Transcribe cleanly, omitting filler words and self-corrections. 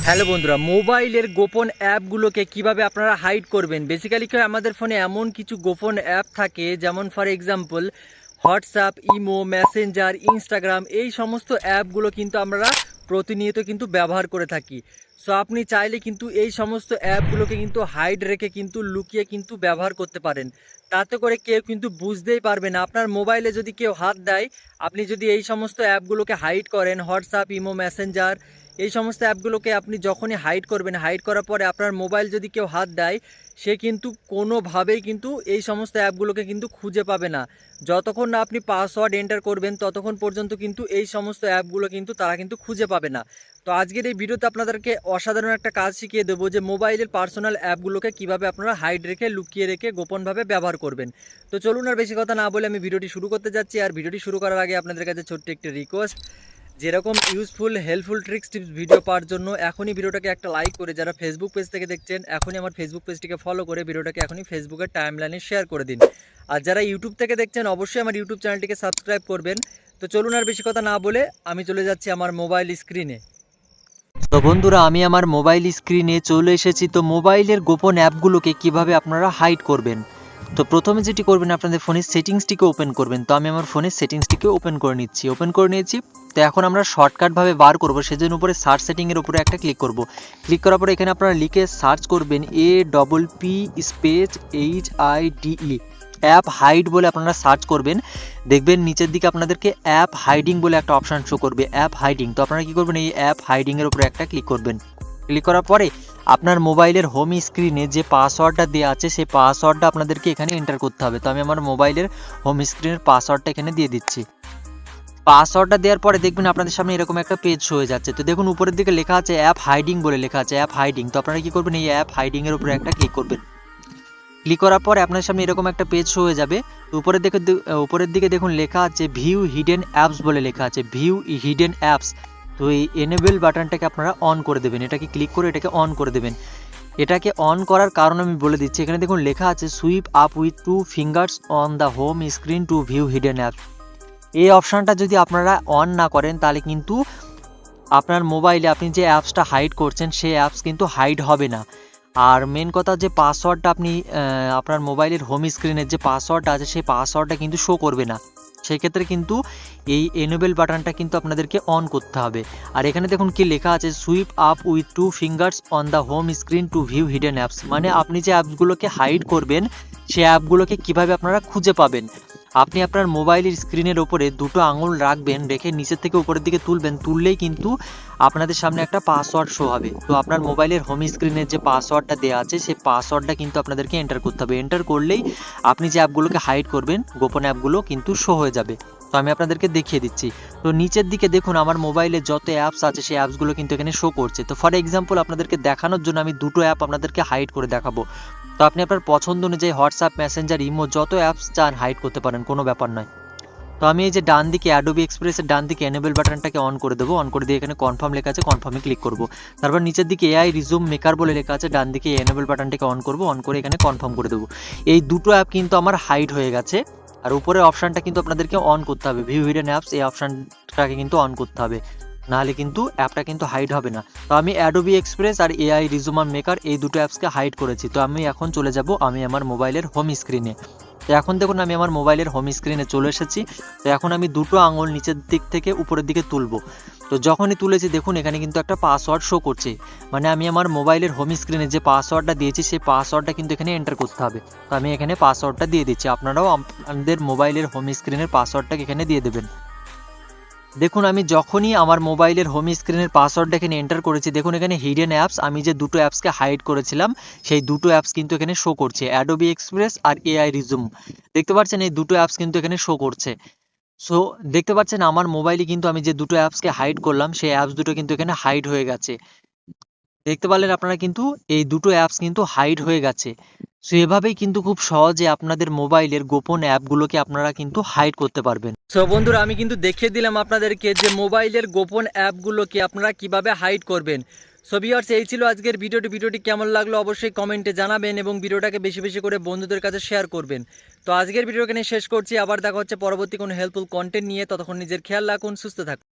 Hello বন্ধুরা, মোবাইলের গোপন অ্যাপগুলোকে কিভাবে আপনারা হাইড করবেন। বেসিক্যালি আমাদের ফোনে এমন কিছু গোপন অ্যাপ থাকে, যেমন for example WhatsApp, imo, Messenger, Instagram, এই সমস্ত অ্যাপগুলো কিন্তু আমরা প্রতিনিয়ত কিন্তু ব্যবহার করে থাকি। সো আপনি চাইলে কিন্তু এই সমস্ত অ্যাপগুলোকে কিন্তু হাইড রেখে কিন্তু লুকিয়ে কিন্তু ব্যবহার করতে পারেন। তাতে করে কেউ কিন্তু বুঝতেই পারবে না। আপনার মোবাইলে যদি কেউ হাত দেয়, আপনি যদি এই সমস্ত অ্যাপগুলোকে হাইড করেন, হোয়াটসঅ্যাপ, ইমো, মেসেঞ্জার, এই সমস্ত অ্যাপগুলোকে আপনি যখনই হাইড করবেন, হাইড করার পরে আপনার মোবাইল যদি কেউ হাত দেয়, সে কিন্তু কোনোভাবেই কিন্তু এই সমস্ত অ্যাপগুলোকে কিন্তু খুঁজে পাবে না। যতক্ষণ না আপনি পাসওয়ার্ড এন্টার করবেন, ততক্ষণ পর্যন্ত কিন্তু এই সমস্ত অ্যাপগুলো কিন্তু তারা কিন্তু খুঁজে পাবে না। তো আজকের এই ভিডিওতে আপনাদেরকে অসাধারণ একটা কাজ শিখিয়ে দেবো, যে মোবাইলের পার্সোনাল অ্যাপগুলোকে কিভাবে আপনারা হাইড রেখে, লুকিয়ে রেখে, গোপনভাবে ব্যবহার করবেন। তো চলুন আর বেশি কথা না বলে আমি ভিডিওটি শুরু করতে যাচ্ছি। আর ভিডিওটি শুরু করার আগে আপনাদের কাছে ছোট্ট একটি রিকোয়েস্ট, যেরকম useful helpful tricks tips video পাওয়ার জন্য এখনই ভিডিওটাকে একটা লাইক করে, যারা ফেসবুক পেজ থেকে দেখছেন এখনই আমার ফেসবুক পেজটিকে ফলো করে ভিডিওটাকে এখনই ফেসবুকের টাইমলাইনে শেয়ার করে দিন। আর যারা ইউটিউব থেকে দেখছেন অবশ্যই আমার ইউটিউব চ্যানেলটিকে সাবস্ক্রাইব করবেন। তো চলুন আর বেশি কথা না বলে আমি চলে যাচ্ছি আমার মোবাইল স্ক্রিনে। তো বন্ধুরা, আমি আমার মোবাইল স্ক্রিনে চলে এসেছি। তো মোবাইলের গোপন অ্যাপগুলোকে কিভাবে আপনারা হাইড করবেন। তো প্রথমে যেটি করবেন, আপনাদের ফোনের সেটিংসটিকে ওপেন করবেন। তো আমি আমার ফোনের সেটিংসটিকে ওপেন করে নিয়েছি। তো এখন আমরা শর্টকাটভাবে বার করব, সেজন্য উপরে সার্চ সেটিংয়ের উপরে একটা ক্লিক করব। ক্লিক করার পরে এখানে আপনারা লিখে সার্চ করবেন APP HIDE অ্যাপ হাইড বলে আপনারা সার্চ করবেন। দেখবেন নিচের দিকে আপনাদেরকে অ্যাপ হাইডিং বলে একটা অপশান শো করবে, অ্যাপ হাইডিং। তো আপনারা কী করবেন, এই অ্যাপ হাইডিংয়ের উপরে একটা ক্লিক করবেন। ক্লিক করার পরে আপনার মোবাইলের হোম স্ক্রিনে যে পাসওয়ার্ডটা দেওয়া আছে, সেই পাসওয়ার্ডটা আপনাদেরকে এখানে এন্টার করতে হবে। তো আমি আমার মোবাইলের হোম স্ক্রিনের পাসওয়ার্ডটা এখানে দিয়ে দিচ্ছি। পাসওয়ার্ডটা দেওয়ার পরে দেখবেন আপনাদের সামনে এরকম একটা পেজ হয়ে যাচ্ছে। তো দেখুন উপরের দিকে লেখা আছে অ্যাপ হাইডিং বলে লেখা আছে, অ্যাপ হাইডিং। তো আপনারা কী করবেন, এই অ্যাপ হাইডিংয়ের উপরে একটা ক্লিক করবেন। ক্লিক করার পরে আপনার সামনে এরকম একটা পেজ হয়ে যাবে। তো উপরের দিকে দেখুন লেখা আছে ভিউ হিডেন অ্যাপস বলে লেখা আছে, ভিউ হিডেন অ্যাপস। তো এই এনেবল বাটনটাকে আপনারা অন করে দেবেন, এটাকে ক্লিক করে এটাকে অন করে দেবেন। এটাকে অন করার কারণ আমি বলে দিচ্ছি। এখানে দেখুন লেখা আছে sweep up with 2 fingers on the home screen two view hidden apps. এই অপশানটা যদি আপনারা অন না করেন, তাহলে কিন্তু আপনার মোবাইলে আপনি যে অ্যাপসটা হাইড করছেন, সেই অ্যাপস কিন্তু হাইড হবে না। আর মেন কথা, যে পাসওয়ার্ডটা আপনি আপনার মোবাইলের হোম স্ক্রিনের যে পাসওয়ার্ডটা আছে, সেই পাসওয়ার্ডটা কিন্তু শো করবে না। সেই ক্ষেত্রে কিন্তু এই এনেবল বাটনটা কিন্তু আপনাদেরকে অন করতে হবে। আর এখানে দেখুন কি লেখা আছে sweep up with 2 fingers on the home screen two view hidden apps. মানে আপনি যে অ্যাপসগুলোকে হাইড করবেন, সেই অ্যাপগুলোকে কিভাবে আপনারা খুঁজে পাবেন। আপনি আপনার মোবাইলের স্ক্রিনের ওপরে দুটো আঙুল রাখবেন, রেখে নিচের থেকে উপরের দিকে তুলবেন। তুললেই কিন্তু আপনাদের সামনে একটা পাসওয়ার্ড শো হবে। তো আপনার মোবাইলের হোম স্ক্রিনের যে পাসওয়ার্ডটা দেওয়া আছে, সেই পাসওয়ার্ডটা কিন্তু আপনাদেরকে এন্টার করতে হবে। এন্টার করলেই আপনি যে অ্যাপগুলোকে হাইড করবেন, গোপন অ্যাপগুলো কিন্তু শো হয়ে যাবে। তো আমি আপনাদেরকে দেখিয়ে দিচ্ছি। তো নিচের দিকে দেখুন আমার মোবাইলে যত অ্যাপস আছে, সেই অ্যাপসগুলো কিন্তু এখানে শো করছে। তো ফর এক্সাম্পল আপনাদেরকে দেখানোর জন্য আমি দুটো অ্যাপ আপনাদেরকে হাইড করে দেখাবো। তো আপনি আপনার পছন্দ অনুযায়ী হোয়াটসঅ্যাপ, মেসেঞ্জার, ইমো যত অ্যাপস চান হাইড করতে পারেন, কোনো ব্যাপার নয়। তো আমি এই যে ডান দিকে অ্যাডোবি এক্সপ্রেসের ডান দিকে এনেবল বাটনটাকে অন করে দেবো। অন করে দিয়ে এখানে কনফার্ম লেখা আছে, কনফার্মে ক্লিক করব। তারপর নিচের দিকে এআই রিজুম মেকার বলে লেখা আছে, ডান দিকে এনেবল বাটনটাকে অন করব। অন করে এখানে কনফার্ম করে দেবো। এই দুটো অ্যাপ কিন্তু আমার হাইড হয়ে গেছে। আর উপরের অপশানটা কিন্তু আপনাদেরকে অন করতে হবে, ভিউ হিডেন অ্যাপস, এই অপশানটাকে কিন্তু অন করতে হবে, নাহলে কিন্তু অ্যাপটা কিন্তু হাইড হবে না। তো আমি অ্যাডোবি এক্সপ্রেস আর এআই রিজুমার মেকার এই দুটো অ্যাপসকে হাইড করেছি। তো আমি এখন চলে যাব আমি আমার মোবাইলের হোম স্ক্রিনে। তো এখন দেখুন আমি আমার মোবাইলের হোম স্ক্রিনে চলে এসেছি। তো এখন আমি দুটো আঙুল নিচের দিক থেকে উপরের দিকে তুলব। তো যখনই তুলেছি দেখুন এখানে কিন্তু একটা পাসওয়ার্ড শো করছে। মানে আমি আমার মোবাইলের হোম স্ক্রিনে যে পাসওয়ার্ডটা দিয়েছি, সেই পাসওয়ার্ডটা কিন্তু এখানে এন্টার করতে হবে। তো আমি এখানে পাসওয়ার্ডটা দিয়ে দিচ্ছি। আপনারাও আপনাদের মোবাইলের হোম স্ক্রিনের পাসওয়ার্ডটাকে এখানে দিয়ে দেবেন। দেখুন আমি যখনই আমার মোবাইলের হোম স্ক্রিনের পাসওয়ার্ডটা এখানে এন্টার করেছি, দেখুন এখানে হিডেন অ্যাপস, আমি যে দুটো অ্যাপসকে হাইড করেছিলাম, সেই দুটো অ্যাপস কিন্তু এখানে শো করছে, অ্যাডোবি এক্সপ্রেস আর এআই রিজুম। দেখতে পাচ্ছেন এই দুটো অ্যাপস কিন্তু এখানে শো করছে। সো দেখতে পাচ্ছেন আমার মোবাইলে কিন্তু আমি যে দুটো অ্যাপসকে হাইড করলাম, সেই অ্যাপস দুটো কিন্তু এখানে হাইড হয়ে গেছে। দেখতে পারলেন আপনারা, কিন্তু এই দুটো অ্যাপস কিন্তু হাইড হয়ে গেছে। সো এভাবেই কিন্তু খুব সহজে আপনাদের মোবাইলের গোপন অ্যাপগুলোকে আপনারা কিন্তু হাইড করতে পারবেন। সো বন্ধুরা, আমি কিন্তু দেখিয়ে দিলাম আপনাদেরকে যে মোবাইলের গোপন অ্যাপগুলোকে আপনারা কিভাবে হাইড করবেন। সো ভিউয়ার্স, এই ছিল আজকের ভিডিওটি কেমন লাগলো অবশ্যই কমেন্টে জানাবেন এবং ভিডিওটাকে বেশি বেশি করে বন্ধুদের কাছে শেয়ার করবেন। তো আজকের ভিডিও এখানে শেষ করছি, আবার দেখা হচ্ছে পরবর্তী কোনো হেল্পফুল কন্টেন্ট নিয়ে। ততক্ষণ নিজের খেয়াল রাখুন, সুস্থ থাকুন।